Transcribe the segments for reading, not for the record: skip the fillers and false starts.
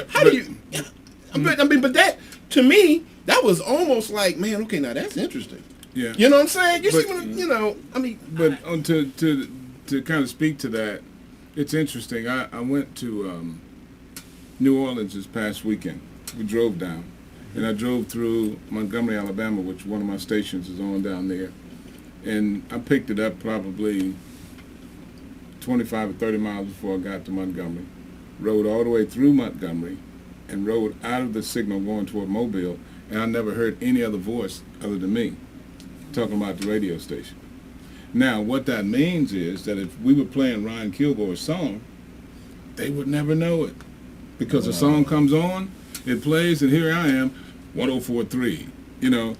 How do you? But that to me, that was almost like, man, okay, now that's interesting. Yeah. You know what I'm saying? To kind of speak to that, it's interesting. I went to New Orleans this past weekend. We drove down, and I drove through Montgomery, Alabama, which one of my stations is on down there. And I picked it up probably 25 or 30 miles before I got to Montgomery. Rode all the way through Montgomery and rode out of the signal going toward Mobile, and I never heard any other voice other than me talking about the radio station. Now, what that means is that if we were playing Ryan Kilgore's song, they would never know it. Because the song comes on, it plays, and here I am, 104.3,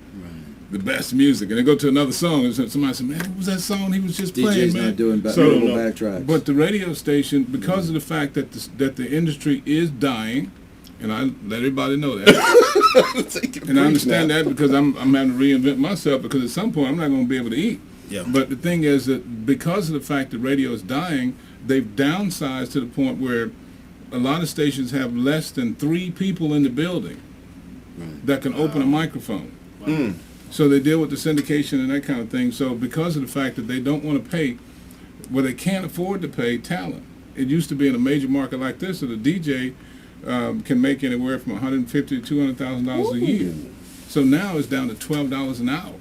the best music. And they go to another song, and somebody said, man, what was that song he was just playing, DJ's man? not doing backtracks. But the radio station, because of the fact that the industry is dying, and I let everybody know that. And I understand that because I'm having to reinvent myself, because at some point I'm not going to be able to eat. Yeah. But the thing is that because of the fact that radio is dying, they've downsized to the point where a lot of stations have less than 3 people in the building that can open a microphone. Mm. So they deal with the syndication and that kind of thing. So because of the fact that they don't want to pay, well, they can't afford to pay talent. It used to be in a major market like this that a DJ can make anywhere from $150,000 to $200,000 a year. So now it's down to $12 an hour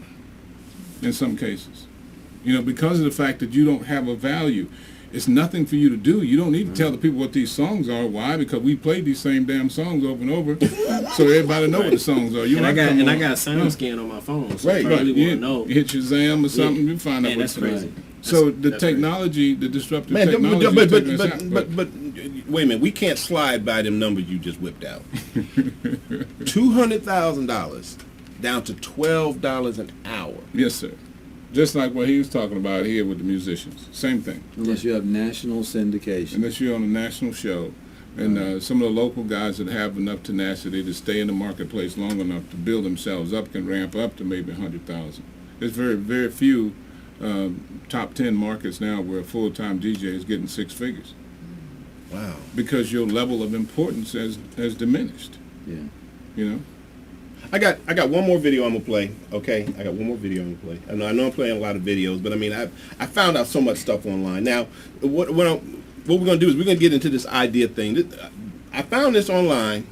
in some cases. Because of the fact that you don't have a value. It's nothing for you to do. You don't need to tell the people what these songs are. Why? Because we played these same damn songs over and over, so everybody know what the songs are. I got SoundScan on my phone, so right. I really want to know. You hit Shazam or something, you find out what's crazy. So the technology, the disruptive But technology. wait a minute, we can't slide by them numbers you just whipped out. $200,000 down to $12 an hour. Yes, sir. Just like what he was talking about here with the musicians. Same thing. Unless you have national syndication. Unless you're on a national show. And some of the local guys that have enough tenacity to stay in the marketplace long enough to build themselves up can ramp up to maybe 100,000. There's very, very few top 10 markets now where a full-time DJ is getting 6 figures. Wow. Because your level of importance has diminished. Yeah. I got one more video I'm gonna play. Okay, I got one more video I'm gonna play. I know I'm playing a lot of videos, but I mean I found out so much stuff online. Now what we're gonna do is we're gonna get into this idea thing. I found this online.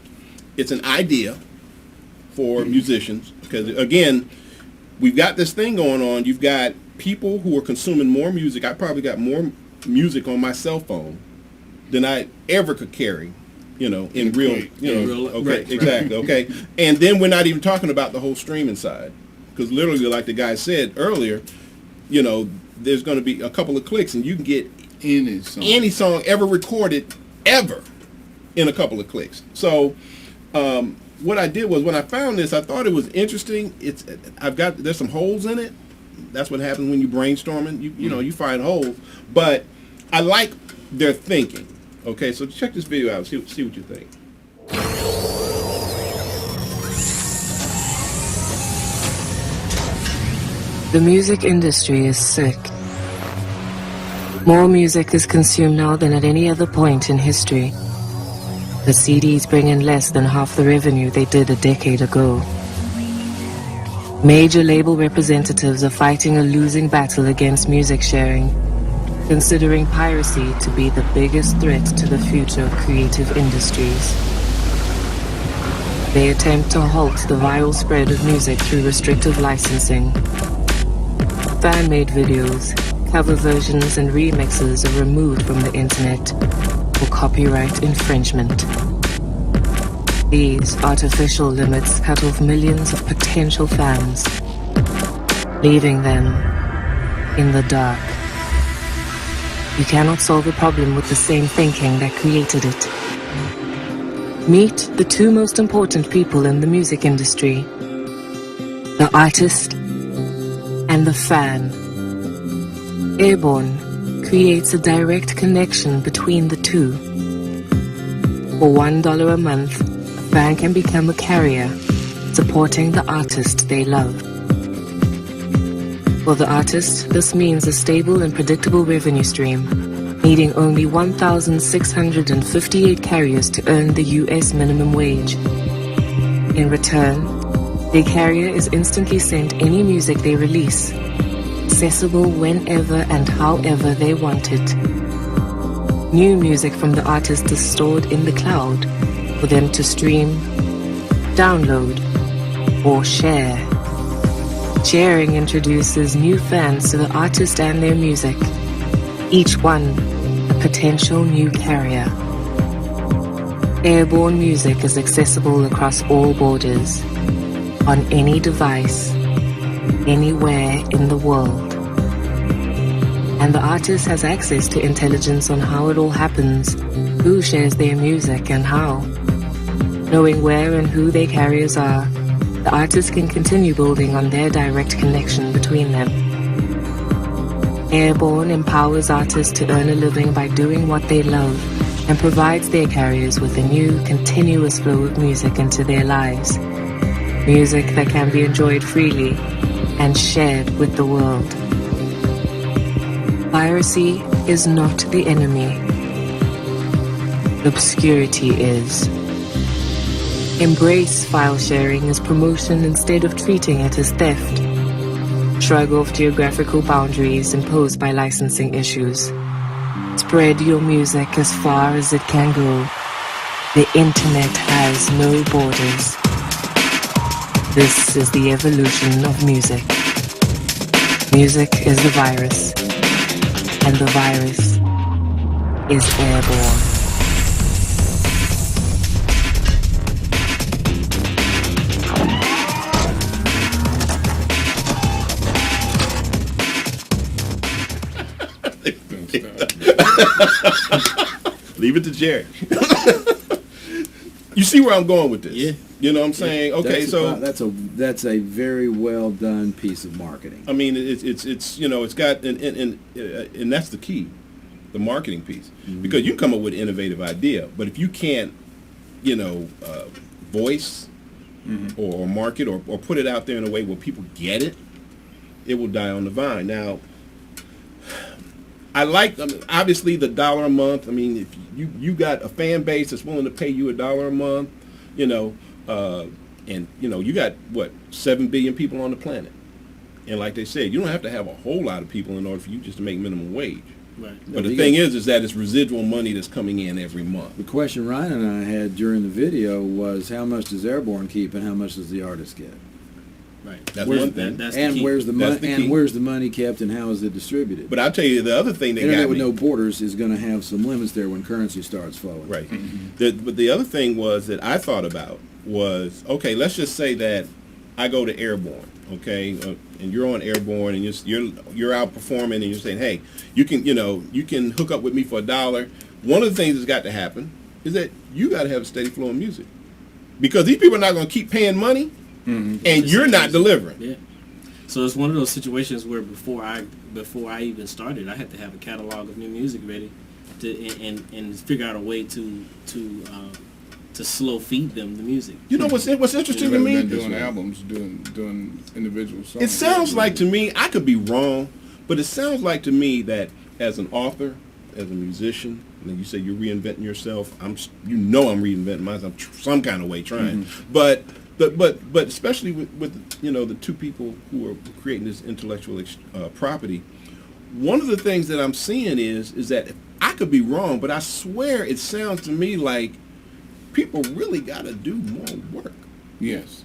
It's an idea for musicians because again, we've got this thing going on. You've got people who are consuming more music. I probably got more music on my cell phone than I ever could carry. In real, okay, right, exactly, okay. And then we're not even talking about the whole streaming side, because literally, like the guy said earlier, there's going to be a couple of clicks, and you can get any song ever recorded ever in a couple of clicks. So, what I did was when I found this, I thought it was interesting. There's some holes in it. That's what happens when you brainstorming. You find holes, but I like their thinking. Okay, so check this video out. See what you think. The music industry is sick. More music is consumed now than at any other point in history. The CDs bring in less than half the revenue they did a decade ago. Major label representatives are fighting a losing battle against music sharing, considering piracy to be the biggest threat to the future of creative industries. They attempt to halt the viral spread of music through restrictive licensing. Fan-made videos, cover versions, and remixes are removed from the internet for copyright infringement. These artificial limits cut off millions of potential fans, leaving them in the dark. You cannot solve a problem with the same thinking that created it. Meet the 2 most important people in the music industry: the artist and the fan. Airborne creates a direct connection between the two. For $1 a month, a fan can become a carrier, supporting the artist they love. For the artist, this means a stable and predictable revenue stream, needing only 1,658 carriers to earn the U.S. minimum wage. In return, their carrier is instantly sent any music they release, accessible whenever and however they want it. New music from the artist is stored in the cloud for them to stream, download, or share. Sharing introduces new fans to the artist and their music, each one a potential new carrier. Airborne music is accessible across all borders, on any device, anywhere in the world. And the artist has access to intelligence on how it all happens, who shares their music and how. Knowing where and who their carriers are, the artist can continue building on their direct connection between them. Airborne empowers artists to earn a living by doing what they love and provides their carriers with a new, continuous flow of music into their lives. Music that can be enjoyed freely and shared with the world. Piracy is not the enemy. Obscurity is. Embrace file sharing as promotion instead of treating it as theft. Shrug off geographical boundaries imposed by licensing issues. Spread your music as far as it can go. The internet has no borders. This is the evolution of music. Music is the virus, and the virus is airborne. Leave it to Jerry. You see where I'm going with this? Yeah. You know what I'm saying? Okay, that's a very well done piece of marketing. I mean, it's you know, it's got and that's the key, the marketing piece, Mm-hmm. because you can come up with an innovative idea, but if you can't, you know, voice or market or put it out there in a way where people get it, it will die on the vine. Now, I like, obviously, the $1 a month. I mean, if you got a fan base that's willing to pay you $1 a month, you know, and you know, you got what, 7 billion people on the planet, and like they said, you don't have to have a whole lot of people in order for you just to make minimum wage. Right. But the thing is that it's residual money that's coming in every month. The question Ryan and I had during the video was how much does Airborne keep and how much does the artist get? Right. That's Where's- one thing. That's the And key. where's the That's money? the key. And where's the money kept and how is it distributed? But I'll tell you the other thing that Internet got with me. no borders is going to have some limits there when currency starts flowing. Right. But the other thing was that I thought about was, okay, let's just say that I go to Airborne, okay, and you're on Airborne and you're out performing and you're saying, hey, you can hook up with me for $1. One of the things that's got to happen is that you got to have a steady flow of music, because these people are not going to keep paying money, and you're not delivering. Yeah. So it's one of those situations where before I even started, I had to have a catalog of new music ready, and figure out a way to slow feed them the music. You know what's interesting to Rather me? than doing albums, doing individual songs. It sounds like to me, I could be wrong, but it sounds like to me that as an author, as a musician, and you say you're reinventing yourself, I'm reinventing myself some kind of way trying. But especially with you know, the two people who are creating this intellectual property, one of the things that I'm seeing is that I could be wrong, but I swear it sounds to me like people really got to do more work. Yes.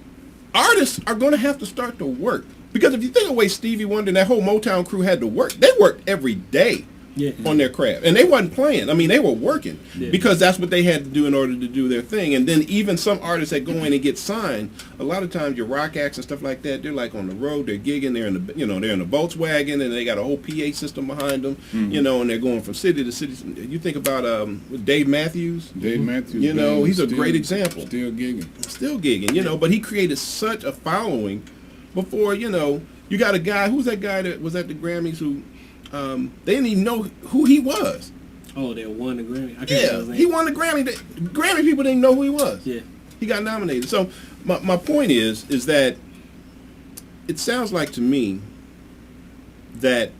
Artists are going to have to start to work, because if you think of the way Stevie Wonder and that whole Motown crew had to work, they worked every day. Yeah. On their craft, and they wasn't playing. I mean, they were working, Yeah. because that's what they had to do in order to do their thing. And then even some artists that go in and get signed, a lot of times your rock acts and stuff like that, they're like on the road, they're gigging, they're in the Volkswagen, and they got a whole PA system behind them, you know, and they're going from city to city. You think about Dave Matthews. Dave Matthews. You know, Band, he's a still- great example. Still gigging. Still gigging, you know, but he created such a following before, you know, you got a guy, who's that guy that was at the Grammys who, they didn't even know who he was. Oh, they won the Grammy. I can't remember Yeah, his name. he won the Grammy. The Grammy people didn't know who he was. Yeah. He got nominated. So my point is that it sounds like to me that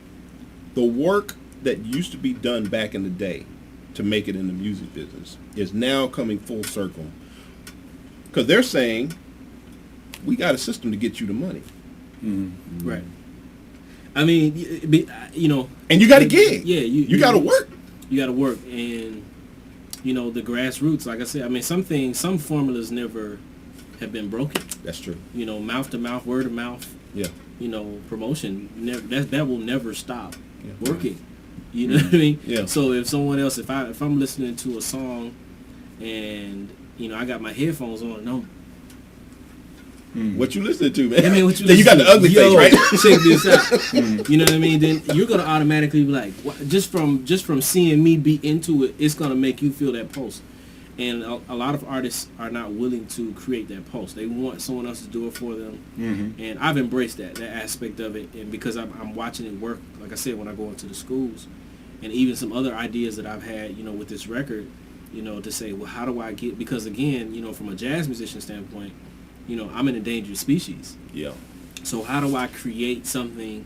the work that used to be done back in the day to make it in the music business is now coming full circle. Because they're saying, we got a system to get you the money. Mm-hmm. Right. I mean, you know. And you got a gig. Yeah. You got to work. You got to work. And, you know, the grassroots, like I said, I mean, some formulas never have been broken. That's true. You know, mouth to mouth, word of mouth. Yeah. You know, promotion, that will never stop working. You know what I mean? Yeah. So if someone else, if I'm listening to a song and, you know, I got my headphones on, no. What you listening to, man? I mean, what you then you got the ugly face, right? Check this out. You know what I mean? Then you're gonna automatically be like, just from seeing me be into it, it's gonna make you feel that pulse. And a lot of artists are not willing to create that pulse. They want someone else to do it for them. Mm-hmm. And I've embraced that aspect of it. And because I'm watching it work, like I said, when I go into the schools, and even some other ideas that I've had, you know, with this record, you know, to say, well, how do I get? Because again, you know, from a jazz musician standpoint, you know, I'm an endangered species. Yeah. So how do I create something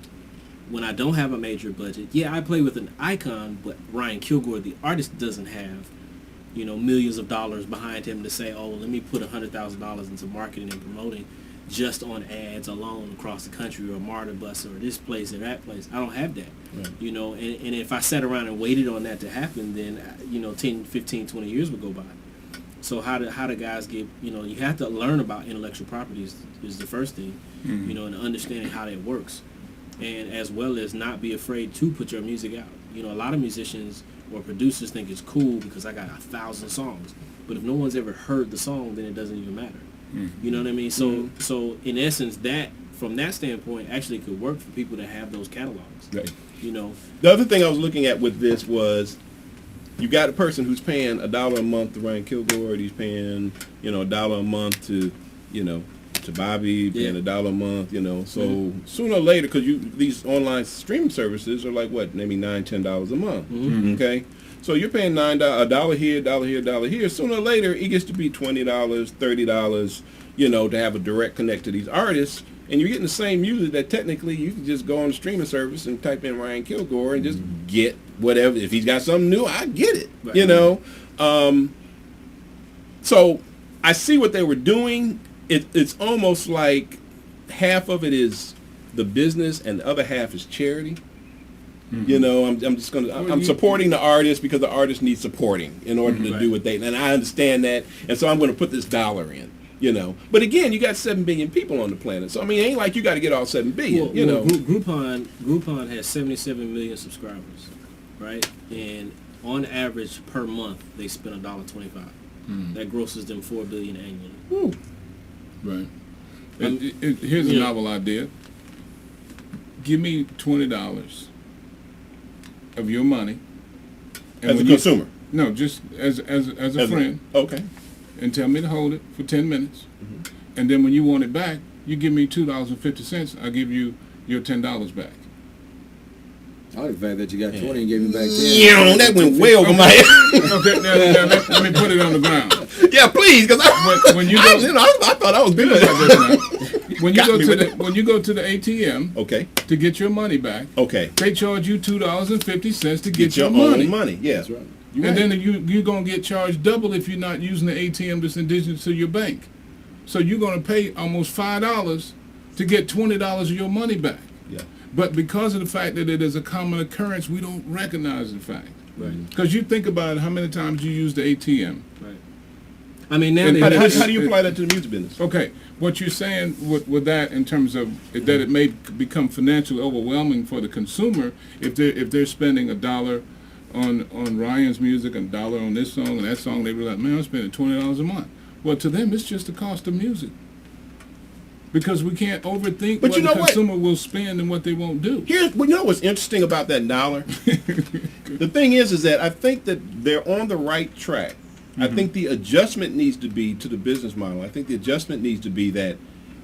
when I don't have a major budget? Yeah, I play with an icon, but Ryan Kilgore, the artist, doesn't have, you know, millions of dollars behind him to say, oh, let me put $100,000 into marketing and promoting just on ads alone across the country, or a MARTA bus, or this place or that place. I don't have that. Right. You know, and if I sat around and waited on that to happen, then, you know, 10, 15, 20 years would go by. So how do guys get, you know, you have to learn about intellectual properties is the first thing, you know, and understanding how that works. And as well as not be afraid to put your music out. You know, a lot of musicians or producers think it's cool because I got 1,000 songs. But if no one's ever heard the song, then it doesn't even matter. You know what I mean? So in essence, that from that standpoint actually could work for people that have those catalogs. Right. You know. The other thing I was looking at with this was, you got a person who's paying $1 a month to Ryan Kilgore, and he's paying, you know, $1 a month to, you know, to Bobby, paying $1 a month, you know. So sooner or later, because these online streaming services are like what, maybe $9, $10 a month. Okay, so you're paying $1 here, $1 here. Sooner or later, it gets to be $20, $30, you know, to have a direct connect to these artists. And you're getting the same music that technically you can just go on the streaming service and type in Ryan Kilgore and just get whatever. If he's got something new, I get it, right. You know. So I see what they were doing. It's almost like half of it is the business and the other half is charity. You know, I'm supporting the artist because the artist needs supporting in order to do what they, and I understand that. And so I'm going to put this dollar in. You know, but again, you got 7 billion people on the planet, so I mean, it ain't like you got to get all 7 billion. You know, Groupon has 77 million subscribers, right? And on average per month, they spend $1.25. That grosses them $4 billion annually. Woo. Right. Here's a novel idea. Give me $20 of your money, and as a consumer. No, just as a friend. Okay. And tell me to hold it for 10 minutes. And then when you want it back, you give me $2.50. I'll give you your $10 back. I like the fact that you got 20 and gave me back 10. Yeah, that went way over my head. Okay, now let me put it on the ground. Yeah, please, because when you go, I thought I was good at that. When you go to the ATM, okay, to get your money back, okay, they charge you $2.50 to get your money. money. Yeah, that's right. And then you're going to get charged double if you're not using the ATM that's indigenous to your bank. So you're going to pay almost $5 to get $20 of your money back. Yeah. But because of the fact that it is a common occurrence, we don't recognize the fact. Right. Because you think about how many times you use the ATM. Right. I mean, now how do you apply that to the music business? Okay. What you're saying with that in terms of that it may become financially overwhelming for the consumer if they're spending $1 on Ryan's music and $1 on this song and that song, they realize, man, I'm spending $20 a month. Well, to them, it's just the cost of music. Because we can't overthink what the consumer will spend and what they won't do. You know what's interesting about that $1? The thing is that I think that they're on the right track. I think the adjustment needs to be to the business model. I think the adjustment needs to be that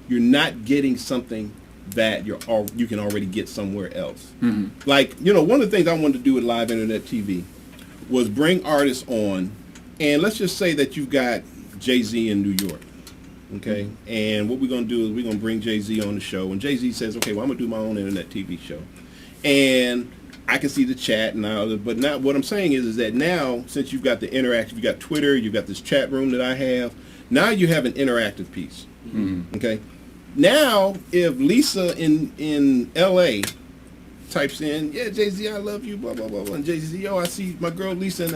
you're not getting something that you can already get somewhere else. Like, you know, one of the things I wanted to do with live internet TV was bring artists on, and let's just say that you've got Jay-Z in New York, okay? And what we're going to do is we're going to bring Jay-Z on the show, and Jay-Z says, okay, well, I'm going to do my own internet TV show. And I can see the chat and all, but not what I'm saying is that now, since you've got the interactive, you got Twitter, you've got this chat room that I have. Now you have an interactive piece. Okay. Now, if Lisa in L.A. types in, yeah, Jay-Z, I love you, blah blah blah, and Jay-Z, yo, I see my girl Lisa in